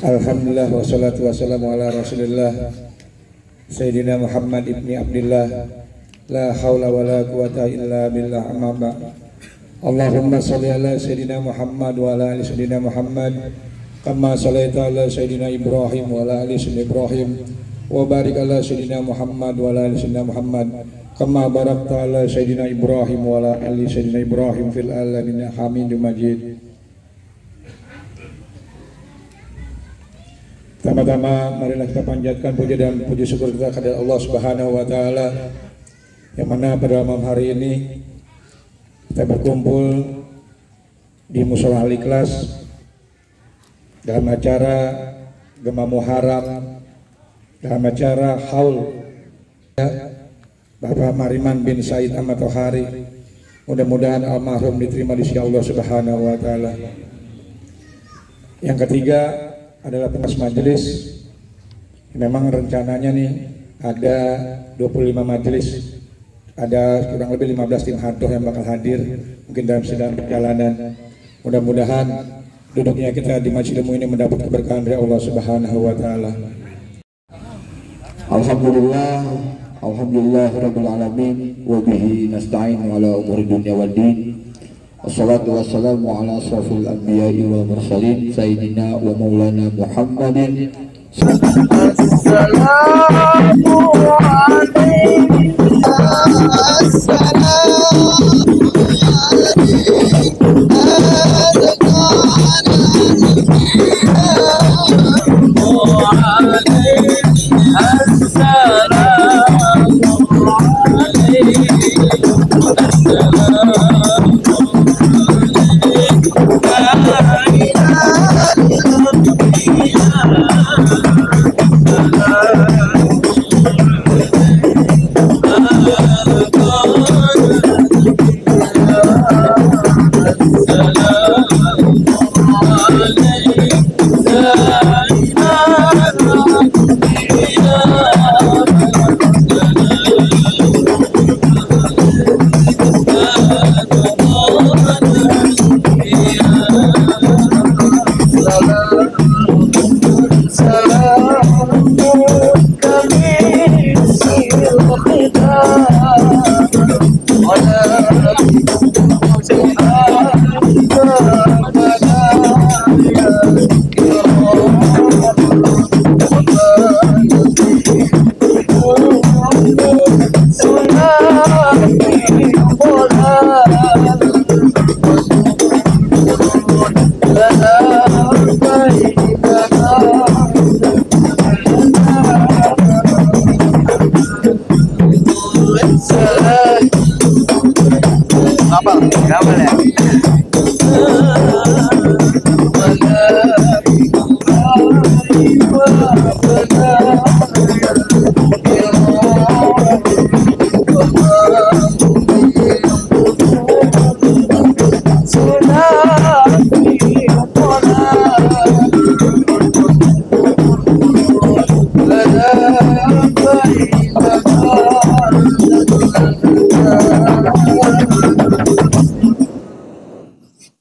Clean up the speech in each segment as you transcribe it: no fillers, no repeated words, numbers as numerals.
Alhamdulillah wassalatu wassalamu ala rasulillah Sayyidina Muhammad ibni Abdillah la hawla wa la quwata illa billah amma ba. Allahumma salli ala Sayyidina Muhammad wa ala ali Sayyidina Muhammad kama sallaita ala Sayyidina Ibrahim wa ala ali Sayyidina Ibrahim wa barik ala Sayyidina Muhammad wa ala ali Sayyidina Muhammad kama barakta ala Sayyidina Ibrahim wa ala ali Sayyidina Ibrahim fil alamin hamidum majid. Pertama-tama marilah kita panjatkan puja dan puji syukur kita kepada Allah Subhanahu wa taala yang mana pada malam hari ini kita berkumpul di Mushola Al-Ikhlas dalam acara Gema Muharram, dalam acara haul Bapak Mariman bin Said Ahmad Tohari. Mudah-mudahan almarhum diterima di sisi Allah Subhanahu wa taala. Yang ketiga adalah pengas majelis. Memang rencananya nih ada 25 majelis, ada kurang lebih 15 tim hadoh yang bakal hadir mungkin dalam sedang perjalanan. Mudah-mudahan duduknya kita di Masjid Ilmu ini mendapat keberkahan dari Allah Subhanahu wa taala. Alhamdulillah rabbil alamin wa bihi nasta'in ala umuri dunya waddin. Wassalatu wassalamu ala asrafil anbiya'i wal mursalin sayyidina wa maulana Muhammadin. Assalamu alaikum.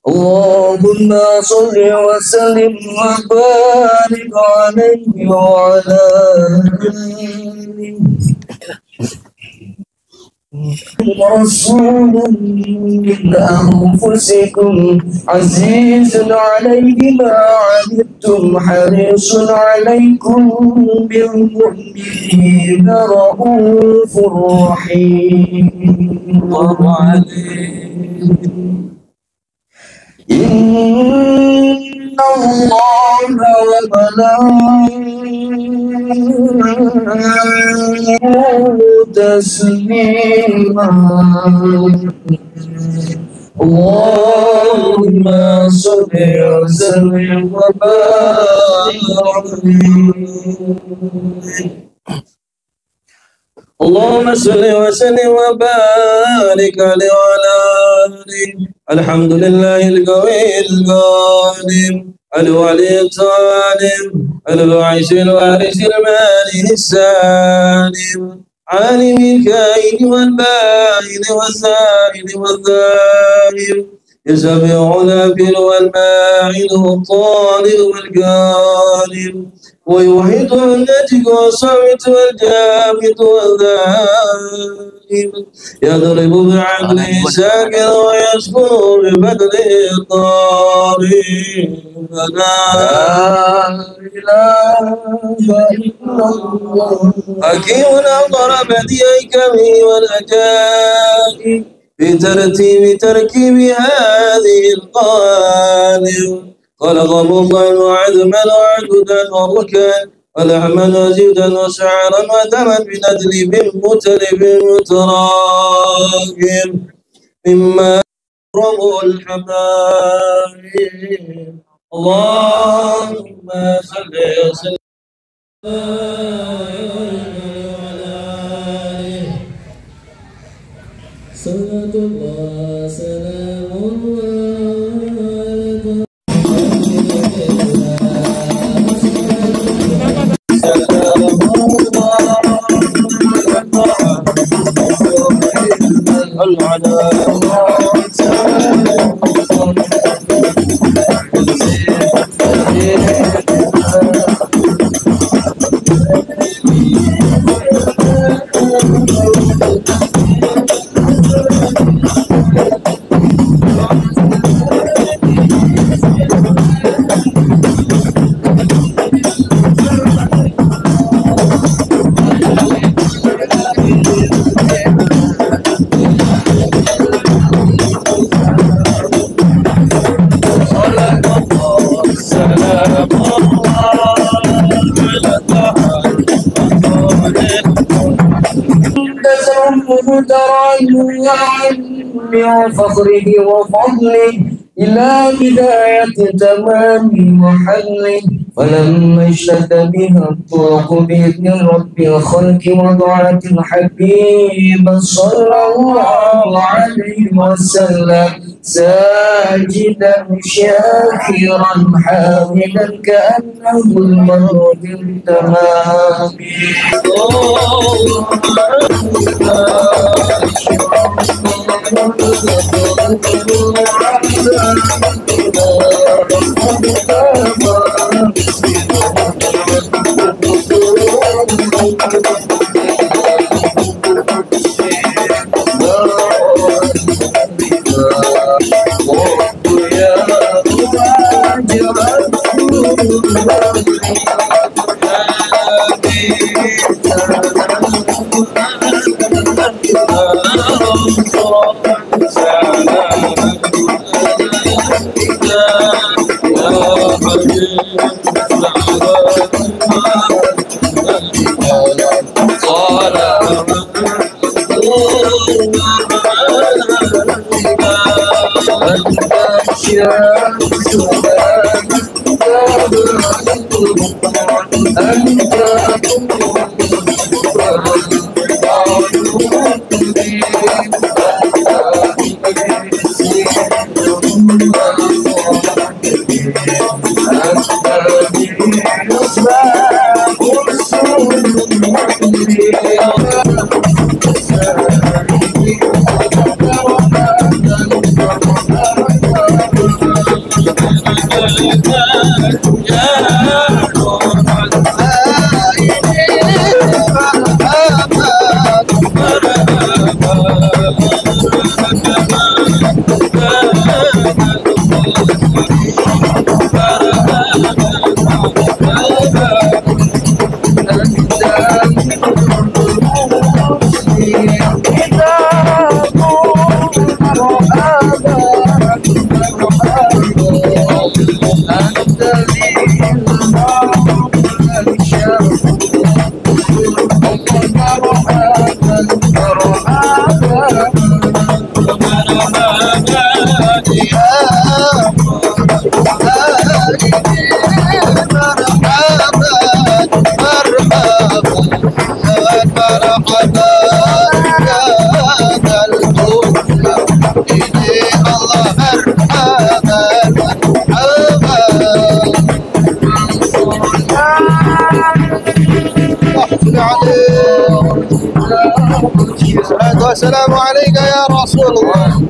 Allahumma salli wa sallim wa barik alaihi wa ala Rasulun min anfusikum azizun alaihi ma anittum harisun alaikum bil mu'minina raufur rahim. Inna Allaha wa malaikatahu taslima اللهم صل وسلم وبارك اللهم صل وسلم وبارك عليه وعلى آله. الحمد لله القوي القادم الولي الظالم الباعث الوارث المالك السالم عالم الكائن والبائن والزائد والظاهر يسبح الأفل والماعن والطالب والقادر ويوحد الناتج والصامت والجامد والذاهب يضرب بعقله ساكن ويسكن ببدله الطارئ لا إله إلا الله حكيم أمر بديعك به والعجائب بترتيب تركيب هذه القوالب خلق مضغا وعدما وعددا وركا ولحما وزبدا وشعرا ودما بندلب متلب متراكم مما يحرم الحبائب اللهم صل وسلم صلاة الله سلام الله وفخره وفضله إلى بداية تمام محله فلما اشتد بها الطرق بإذن رب الخلق وضعت الحبيب صلى الله عليه وسلم ساجدا شاكرا حامدا كأنه المولود التمام الصلاة والسلام عليك يا رسول الله.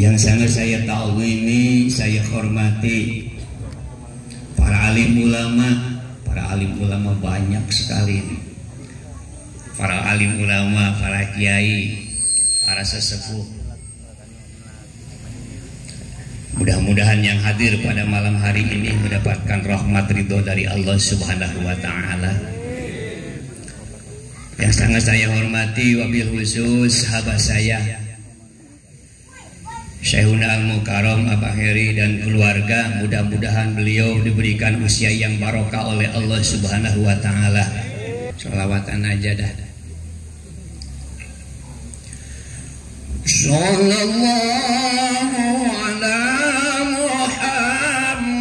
Yang sangat saya tahu ini, saya hormati para alim ulama. Para alim ulama banyak sekali ini. Para alim ulama, para kiai, para sesepuh. Mudah-mudahan yang hadir pada malam hari ini mendapatkan rahmat ridho dari Allah Subhanahu wa Ta'ala. Yang sangat saya hormati, wabil khusus sahabat saya Syekhuna Al-Mukarram Abah Heri dan keluarga. Mudah-mudahan beliau diberikan usia yang barokah oleh Allah Subhanahu wa Ta'ala. Sholawatan aja dah. Sallallahu ala Muhammad.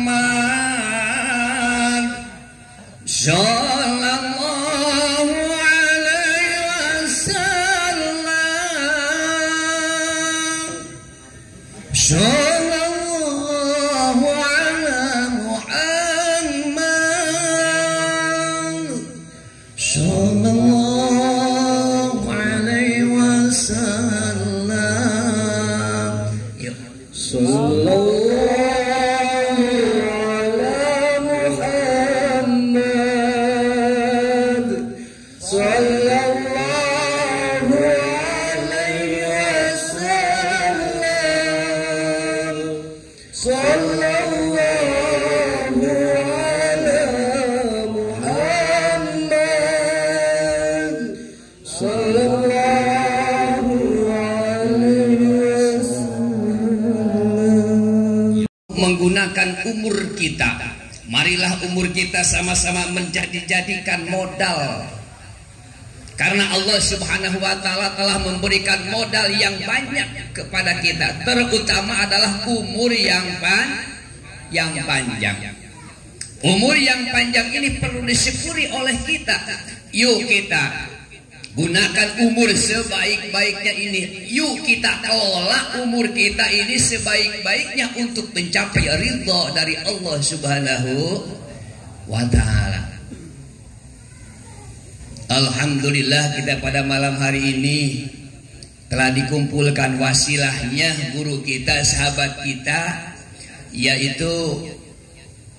Sallallahu ala Muhammad. Menggunakan umur kita, marilah umur kita sama-sama menjadikan modal, karena Allah Subhanahu wa Ta'ala telah memberikan modal yang banyak kepada kita, terutama adalah umur yang panjang. Umur yang panjang ini perlu disyukuri oleh kita. Yuk kita gunakan umur sebaik-baiknya ini. Yuk kita olah umur kita ini sebaik-baiknya untuk mencapai ridha dari Allah Subhanahu wa Ta'ala. Alhamdulillah kita pada malam hari ini telah dikumpulkan wasilahnya guru kita, sahabat kita, yaitu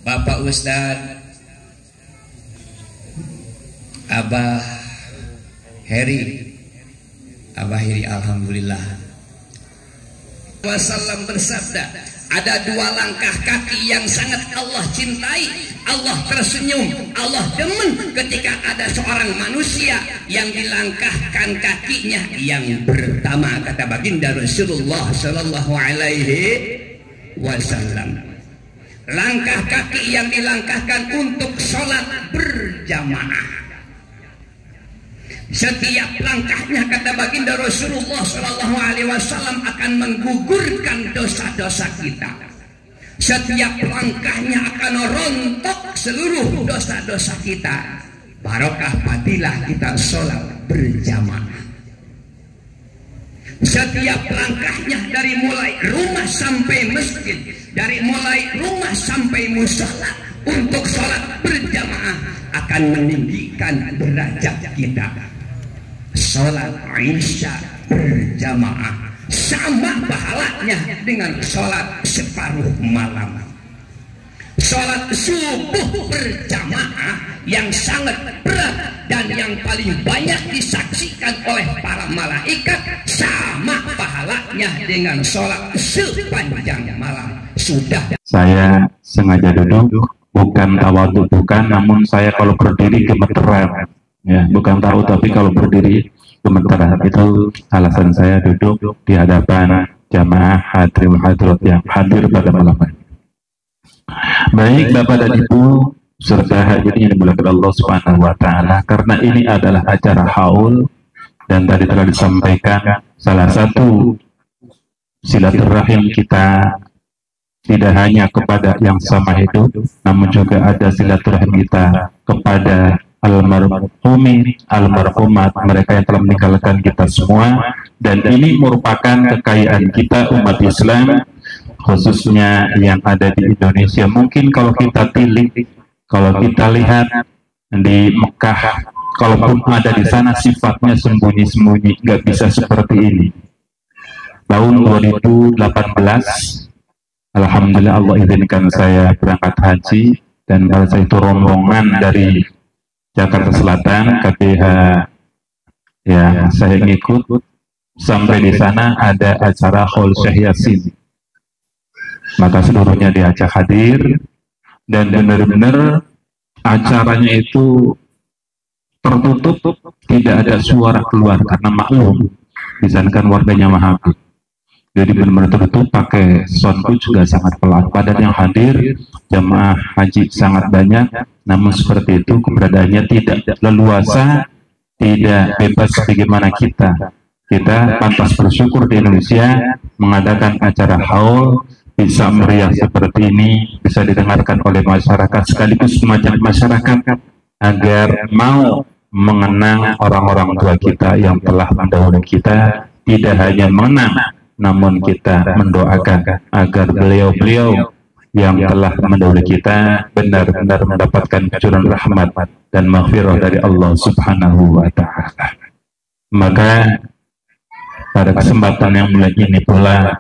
Bapak Ustadz Abah Heri. Alhamdulillah. Wasallam bersabda, ada dua langkah kaki yang sangat Allah cintai, Allah tersenyum, Allah demen ketika ada seorang manusia yang dilangkahkan kakinya. Yang pertama, kata baginda Rasulullah Sallallahu Alaihi Wasallam, langkah kaki yang dilangkahkan untuk sholat berjamaah. Setiap langkahnya, kata baginda Rasulullah Sallallahu Alaihi Wasallam, akan menggugurkan dosa-dosa kita. Setiap langkahnya akan rontok seluruh dosa-dosa kita. Barokah fadilah kita sholat berjamaah. Setiap langkahnya, dari mulai rumah sampai masjid, dari mulai rumah sampai musola, untuk sholat berjamaah akan meninggikan derajat kita. Sholat Isya berjamaah sama pahalanya dengan sholat separuh malam. Sholat subuh berjamaah yang sangat berat dan yang paling banyak disaksikan oleh para malaikat sama pahalanya dengan sholat sepanjang malam. Sudah. Saya sengaja duduk, bukan tawadhu, bukan, namun saya kalau berdiri gemeteran. Ya, bukan tahu, tapi kalau berdiri gemeteran. Itu alasan saya duduk di hadapan jamaah hadirin hadirat yang hadir pada malam ini. Baik Bapak dan Ibu serta hadirin yang dimuliakan Allah Subhanahu wa Ta'ala, karena ini adalah acara haul dan tadi telah disampaikan salah satu silaturahim kita tidak hanya kepada yang sama hidup, namun juga ada silaturahim kita kepada almarhumin, almarhumat, mereka yang telah meninggalkan kita semua. Dan ini merupakan kekayaan kita umat Islam, khususnya yang ada di Indonesia. Mungkin kalau kita pilih, kalau kita lihat di Mekah, kalaupun ada di sana sifatnya sembunyi-sembunyi, nggak bisa seperti ini. Tahun 2018, alhamdulillah Allah izinkan saya berangkat haji, dan pada saat itu rombongan dari Jakarta Selatan, KPH, ya saya ngikut. Sampai di sana ada acara Haul Syekh Yasin, maka seluruhnya diajak hadir, dan benar-benar acaranya itu tertutup, tidak ada suara keluar karena maklum di sana kan warganya Wahabi. Jadi benar-benar tertutup, pakai soundku juga sangat pelan. Padahal yang hadir jamaah haji sangat banyak, namun seperti itu keberadaannya tidak leluasa, tidak bebas bagaimana kita. Kita pantas bersyukur di Indonesia mengadakan acara haul bisa meriah seperti ini, bisa didengarkan oleh masyarakat, sekaligus mengajak masyarakat agar mau mengenang orang-orang tua kita yang telah mendahului kita. Tidak hanya mengenang, namun kita mendoakan agar beliau-beliau yang telah mendahului kita benar-benar mendapatkan cucuran rahmat dan maghfirah dari Allah Subhanahu wa Ta'ala. Maka Pada kesempatan yang mulia ini pula,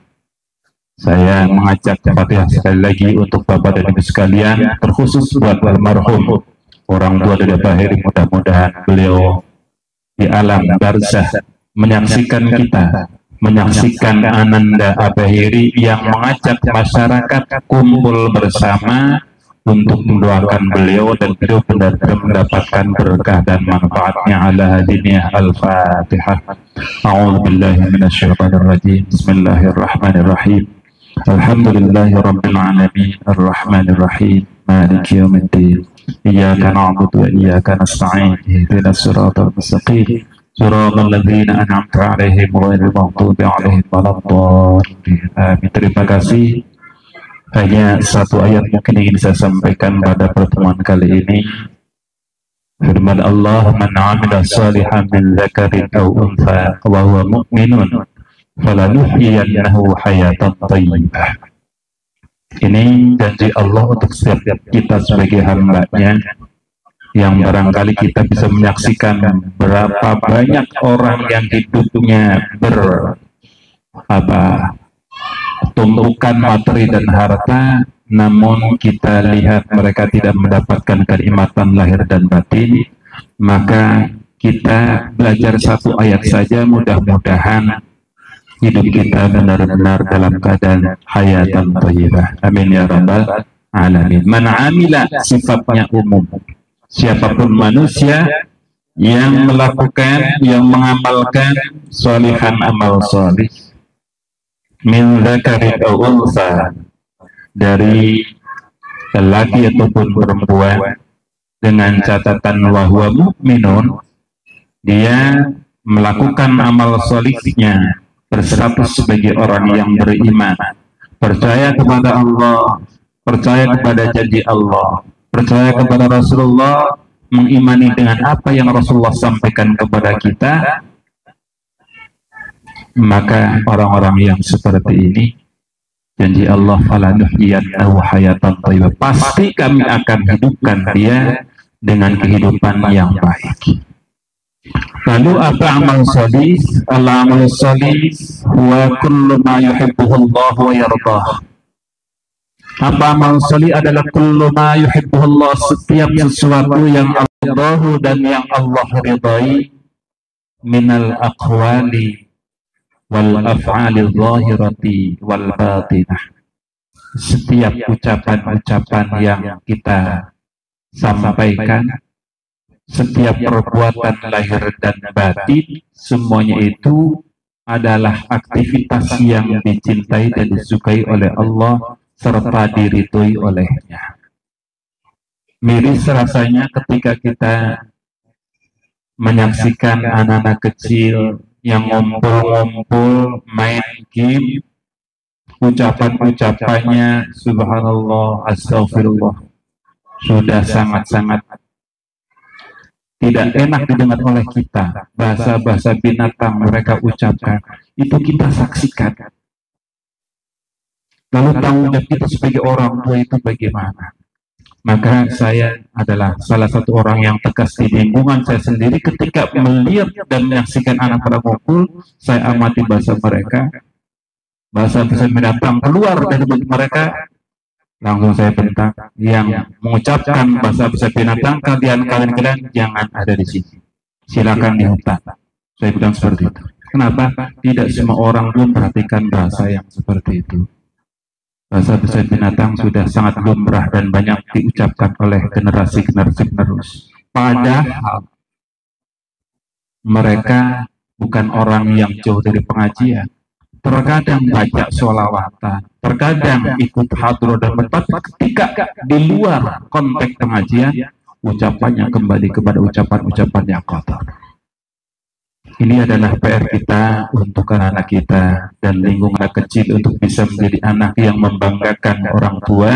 saya mengajak Fatihah sekali lagi untuk Bapak dan Ibu sekalian, terkhusus buat almarhum orang tua dari Abah Heri. Mudah-mudahan beliau di alam barzah menyaksikan kita, menyaksikan Ananda Abah Heri yang mengajak masyarakat kumpul bersama untuk mendoakan beliau, dan beliau benar-benar mendapatkan berkah dan manfaatnya. Ala hadiniyah al-Fatihah. A'udzubillahi minasyaitonirrajim. Bismillahirrahmanirrahim. Alhamdulillahi rabbil alamin arrahmanir rahim maliki yaumiddin. Iyyaka na'budu wa iyyaka nasta'in. Ihdinas siratal mustaqim. Siratal ladzina an'amta 'alaihim ghairil maghdubi 'alaihim waladdallin. Amin. Terima kasih. Hanya satu ayat mungkin ingin saya sampaikan pada pertemuan kali ini. Firman Allah, "Man 'amila shalihan min dzakarin aw untha wa huwa mu'minun falanuhyiyannahu hayatan thayyibah." Ini janji Allah untuk setiap kita sebagai hamba-Nya, yang barangkali kita bisa menyaksikan berapa banyak orang yang hidupnya tumpukan materi dan harta, namun kita lihat mereka tidak mendapatkan kenikmatan lahir dan batin. Maka kita belajar satu ayat saja, mudah-mudahan hidup kita benar-benar dalam keadaan hayatan thayyibah. Amin ya rabbal alamin. Man amila sifatnya umum, siapapun manusia yang melakukan, yang mengamalkan sholihan, amal sholih, min dzakarin aw untha, dari lelaki ataupun perempuan, dengan catatan wa huwa mu'minun, dia melakukan amal sholihnya berstatus sebagai orang yang beriman, percaya kepada Allah, percaya kepada janji Allah, percaya kepada Rasulullah, mengimani dengan apa yang Rasulullah sampaikan kepada kita. Maka orang-orang yang seperti ini, janji Allah, falanuhyiyannahu hayatan thayyibah, pasti kami akan hidupkan dia dengan kehidupan yang baik. Lalu apa amal sholih? Al-amal sholih huwa kullu ma yuhibbuhu Allah wa yardah. Apa amal sholih? Adalah kullu ma yuhibbuhu Allah, setiap sesuatu yang Allah dan yang Allah ridai, minal aqwali wal af'alil zahirati wal batinah. Setiap ucapan-ucapan yang kita sampaikan, setiap perbuatan lahir dan batin, semuanya itu adalah aktivitas yang dicintai dan disukai oleh Allah serta diridhoi olehnya. Miris rasanya ketika kita menyaksikan anak-anak kecil yang ngumpul-ngumpul main game, ucapan-ucapannya subhanallah, astagfirullah, sudah sangat-sangat tidak enak didengar oleh kita. Bahasa-bahasa binatang mereka ucapkan, itu kita saksikan. Lalu tanggung jawab kita sebagai orang tua itu bagaimana? Maka saya adalah salah satu orang yang tegas di lingkungan saya sendiri. Ketika melihat dan menyaksikan anak pada ngumpul, saya amati bahasa mereka, bahasa binatang keluar dari mulut mereka, langsung saya bentak. Yang mengucapkan bahasa binatang, kalian jangan ada di sini, silakan di hutan. Saya bilang seperti itu. Kenapa? Tidak semua orang belum perhatikan bahasa yang seperti itu. Bahasa binatang sudah sangat lumrah dan banyak diucapkan oleh generasi-generasi penerus. Padahal mereka bukan orang yang jauh dari pengajian. Terkadang baca sholawatan, terkadang ikut hadroh dan bertapa. Ketika di luar konteks pengajian, ucapannya kembali kepada ucapan-ucapan yang kotor. Ini adalah PR kita untuk anak-anak kita dan lingkungan kecil, untuk bisa menjadi anak yang membanggakan orang tua,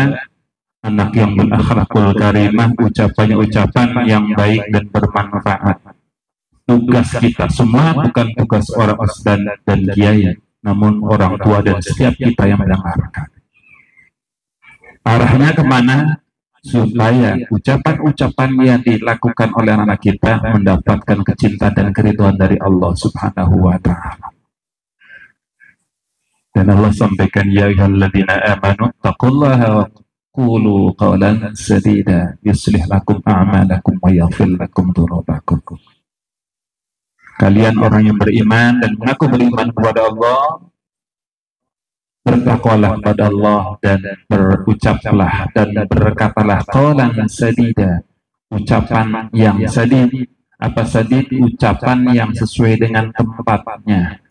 anak yang berakhlakul karimah, ucapannya ucapan yang baik dan bermanfaat. Tugas kita semua bukan tugas orang ustaz dan kiai, namun orang tua dan setiap kita yang mendengarkan. Arahnya kemana? Supaya ucapan-ucapan yang dilakukan oleh anak-anak kita mendapatkan kecintaan dan keridhaan dari Allah Subhanahu wa Ta'ala. Dan Allah sampaikan, ya ayyuhalladzina amanu taqullaha wa qulu qawlan sadida yuslih lakum a'malakum wa yaghfir lakum dzunubakum. Kalian orang yang beriman dan mengaku beriman kepada Allah, bertakwalah kepada Allah dan berucaplah dan berkatalah qawlan sadida, ucapan yang sadid. Apa sadid? Ucapan yang sesuai dengan tempatnya,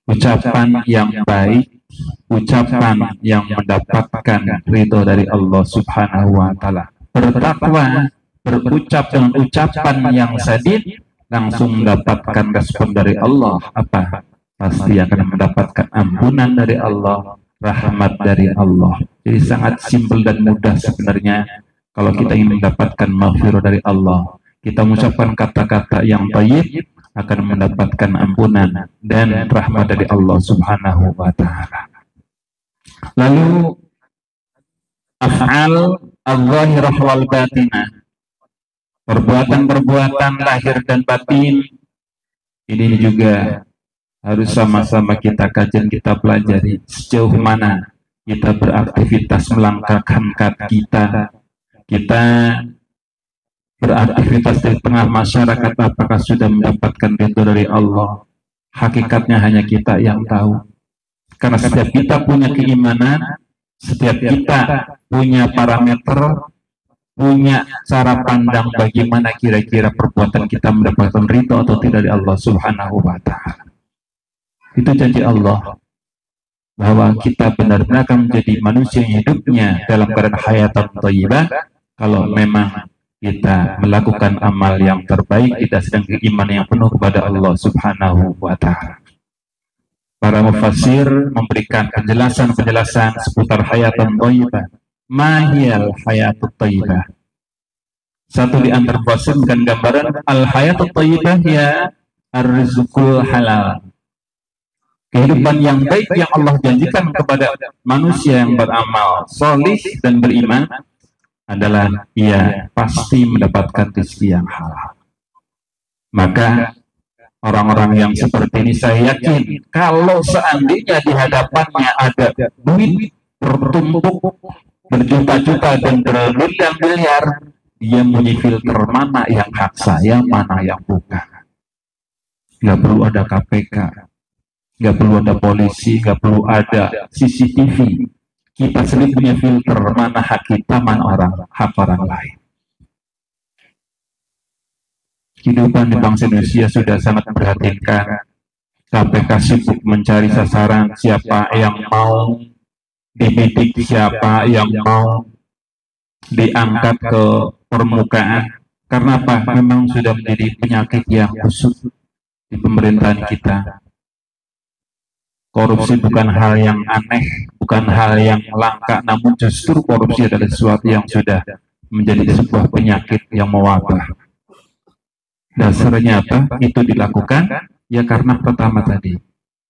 ucapan yang baik, ucapan yang mendapatkan ridho dari Allah Subhanahu wa Ta'ala. Bertakwa, berucap dengan ucapan yang sadid, langsung mendapatkan respon dari Allah. Apa? Pasti akan mendapatkan ampunan dari Allah, rahmat dari Allah. Jadi sangat simpel dan mudah sebenarnya. Kalau kita ingin mendapatkan maghfirah dari Allah, kita mengucapkan kata-kata yang thayyib, akan mendapatkan ampunan dan rahmat dari Allah Subhanahu wa Ta'ala. Lalu af'al al-zahirah wal batinah, perbuatan-perbuatan lahir dan batin, ini juga harus sama-sama kita kaji, kita pelajari sejauh mana kita beraktivitas melangkahkan kaki kita beraktivitas di tengah masyarakat, apakah sudah mendapatkan ridho dari Allah. Hakikatnya hanya kita yang tahu, karena setiap kita punya keimanan, setiap kita punya parameter, punya cara pandang bagaimana kira-kira perbuatan kita mendapatkan ridho atau tidak dari Allah Subhanahu wa Ta'ala. Itu janji Allah, bahwa kita benar-benar akan menjadi manusia yang hidupnya dalam keadaan hayatan thayyibah kalau memang kita melakukan amal yang terbaik, kita sedang keimanan yang penuh kepada Allah Subhanahu wa Ta'ala. Para mufassir memberikan penjelasan-penjelasan seputar hayatan thayyibah. Mahiyal hayatut thayyibah. Satu di antara mufassir memberikan gambaran al-hayatut thayyibah ya ar-rizqul halal. Kehidupan yang baik yang Allah janjikan kepada manusia yang beramal solih dan beriman adalah ia pasti mendapatkan rezeki yang halal. Maka orang-orang yang seperti ini, saya yakin kalau seandainya di hadapannya ada duit bertumpuk berjuta-juta dan bermiliar-miliar, dia punya filter mana yang hak saya, mana yang bukan. Gak perlu ada KPK, gak perlu ada polisi, gak perlu ada CCTV. Kita sendiri punya filter mana hak kita, mana hak orang lain. Kehidupan di bangsa Indonesia sudah sangat memprihatinkan. KPK sibuk mencari sasaran, siapa yang mau dibidik, siapa yang mau diangkat ke permukaan. Karena apa? Memang sudah menjadi penyakit yang busuk di pemerintahan kita. Korupsi bukan hal yang aneh, bukan hal yang langka, namun justru korupsi adalah sesuatu yang sudah menjadi sebuah penyakit yang mewabah. Dasarnya apa? Itu dilakukan ya karena pertama tadi,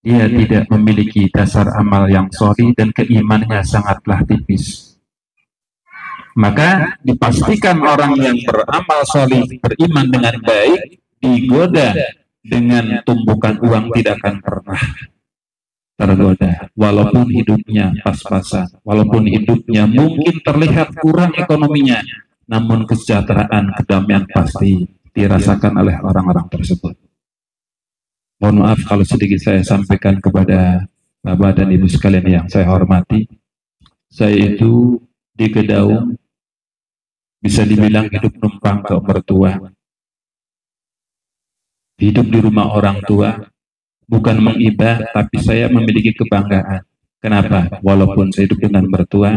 dia tidak memiliki dasar amal yang sholih dan keimanannya sangatlah tipis. Maka dipastikan orang yang beramal sholih, beriman dengan baik, digoda dengan tumpukan uang tidak akan pernah tergoda, walaupun hidupnya pas-pasan, walaupun hidupnya mungkin terlihat kurang ekonominya, namun kesejahteraan, kedamaian pasti dirasakan oleh orang-orang tersebut. Mohon maaf kalau sedikit saya sampaikan kepada Bapak dan Ibu sekalian yang saya hormati. Saya itu di Kedaung bisa dibilang hidup numpang ke mertua, hidup di rumah orang tua. Bukan mengibah, tapi saya memiliki kebanggaan. Kenapa? Walaupun saya hidup dengan mertua,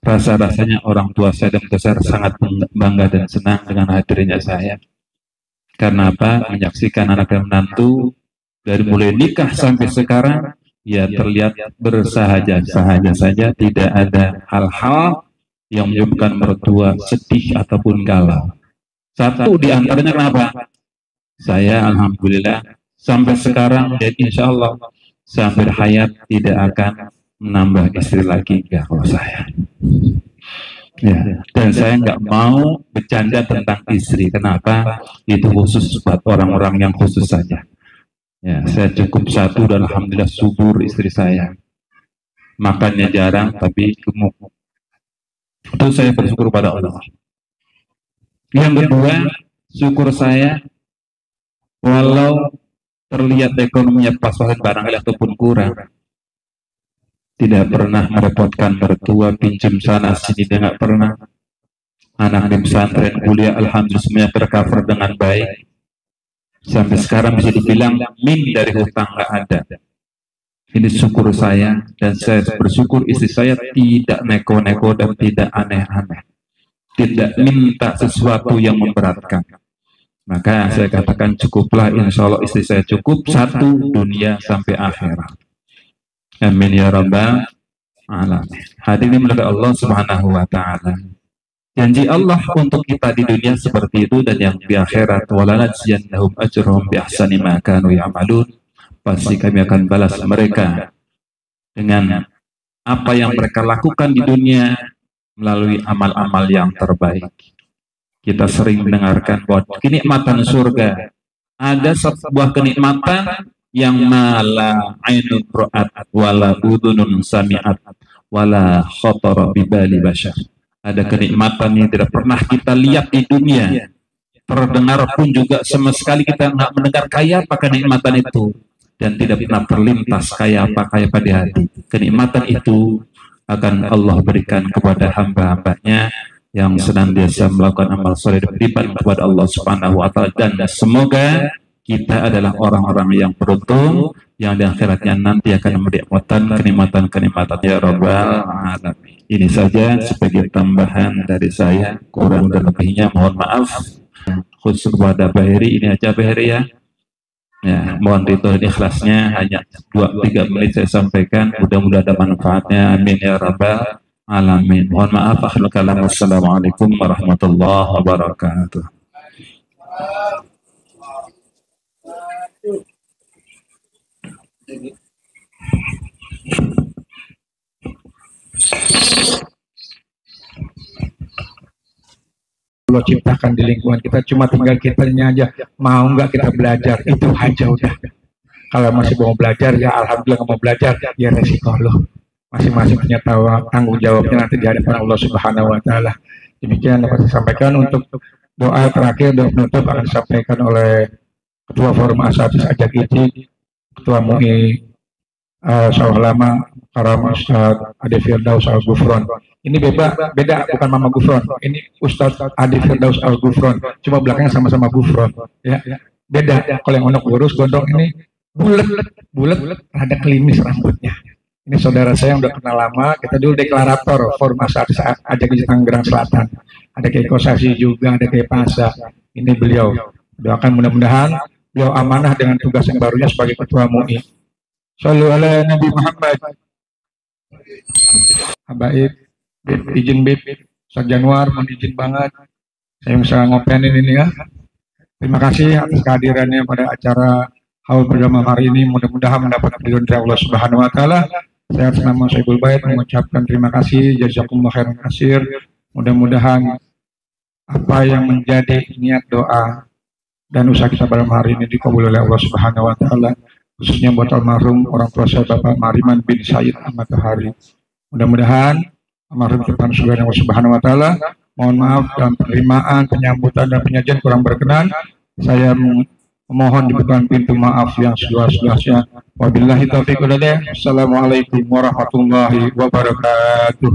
rasa-rasanya orang tua saya dan besar sangat bangga dan senang dengan hadirnya saya. Karena apa? Menyaksikan anak dan menantu dari mulai nikah sampai sekarang, ya terlihat bersahaja-sahaja saja, tidak ada hal-hal yang menyebabkan mertua sedih ataupun galau. Satu di antaranya kenapa? Saya alhamdulillah sampai sekarang dan insya Allah sampai hayat tidak akan menambah istri lagi, enggak kalau saya. Ya, dan saya nggak mau bercanda tentang istri. Kenapa? Itu khusus buat orang-orang yang khusus saja. Ya, saya cukup satu dan alhamdulillah subur istri saya. Makannya jarang tapi gemuk. Itu saya bersyukur pada Allah. Yang kedua, syukur saya walau terlihat ekonominya pas-pasan barangkali ataupun kurang, tidak pernah merepotkan mertua, pinjam sana sini, dia nggak pernah. Anak di pesantren kuliah alhamdulillah semuanya tercover dengan baik. Sampai sekarang bisa dibilang min dari hutang nggak ada. Ini syukur saya, dan saya bersyukur istri saya tidak neko-neko dan tidak aneh-aneh, tidak minta sesuatu yang memberatkan. Maka saya katakan cukuplah, insya Allah istri saya cukup satu dunia sampai akhirat. Amin ya rabbal alamin. Hadirin dimuliakan Allah Subhanahu wa taala. Janji Allah untuk kita di dunia seperti itu, dan yang di akhirat walanajziyannahum ajrahum bi ahsani ma kanu ya'malun. Pasti kami akan balas mereka dengan apa yang mereka lakukan di dunia melalui amal-amal yang terbaik. Kita sering mendengarkan bahwa kenikmatan surga, ada sebuah kenikmatan yang mala ainun ra'at wala udhunun sami'at wala khatara bibali bashar. Ada kenikmatan yang tidak pernah kita lihat di dunia, terdengar pun juga sama sekali kita nggak mendengar kayak apa kenikmatan itu, dan tidak pernah terlintas kayak apa di hati. Kenikmatan itu akan Allah berikan kepada hamba-hambanya yang senantiasa melakukan amal soleh dan beribadah kepada Allah Subhanahu wa taala, dan semoga kita adalah orang-orang yang beruntung yang di akhiratnya nanti akan menikmati kenikmatan ya rabbal alamin. Ini saja sebagai tambahan dari saya, kurang dan lebihnya mohon maaf. Khusus kepada Pak Heri, ini aja Pak Heri ya. Ya, mohon ridho dan ikhlasnya, hanya 2-3 menit saya sampaikan, mudah-mudahan ada manfaatnya. Amin ya rabbal alamin. Mohon maaf, akhirul kalam. Wassalamualaikum warahmatullahi wabarakatuh. Allah ciptakan di lingkungan kita, cuma tinggal kitanya aja mau nggak kita belajar, itu aja udah. Kalau masih mau belajar ya alhamdulillah, nggak mau belajar ya resiko lo. Masing-masing punya tanggung jawabnya nanti di hadapan Allah Subhanahu wa taala. Demikian dapat saya sampaikan. Untuk doa terakhir, doa penutup akan disampaikan oleh Ketua Forum Asatidz Ajak-Ijik, Ketua MUI Sawah Lama Karam Ustaz Ade Firdaus Al-Gufron. Ini beda, bukan Mama Gufron. Ini Ustaz Ade Firdaus Al-Gufron. Cuma belakangnya sama-sama Gufron. Ya, beda. Kalau yang ondok lurus, gondrong, ini bulat, ada klimis rambutnya. Ini saudara saya yang udah kenal lama. Kita dulu deklarator Forum Asatidz Ajak-Ijik Tangerang Selatan. Ada Kiai Kosasi juga, ada Kiai Pasa. Ini beliau. Doakan mudah-mudahan beliau amanah dengan tugas yang barunya sebagai Ketua MUI. Shallu ala Nabi Muhammad. Habaib, izin Bib, Ustaz Januar, mohon izin banget saya bisa ngopenin ini ya. Terima kasih atas kehadirannya pada acara haul beragama hari ini. Mudah-mudahan mendapat ridho dari Allah Subhanahu wa taala. Saya atas nama Sohibul Bait mengucapkan terima kasih, jazakumullah khairan katsir. Mudah-mudahan apa yang menjadi niat doa dan usaha kita pada hari ini dikabul oleh Allah Subhanahu wa taala, khususnya buat almarhum orang tua saya Bapak Mariman bin Said Ahmad Tahari. Mudah-mudahan almarhum kita surga Allah Subhanahu wa taala. Mohon maaf dalam penerimaan, penyambutan dan penyajian kurang berkenan. Saya memohon dibukakan pintu maaf yang seluas-luasnya. Wabillahi taufiq wal hidayah. Assalamualaikum warahmatullahi wabarakatuh.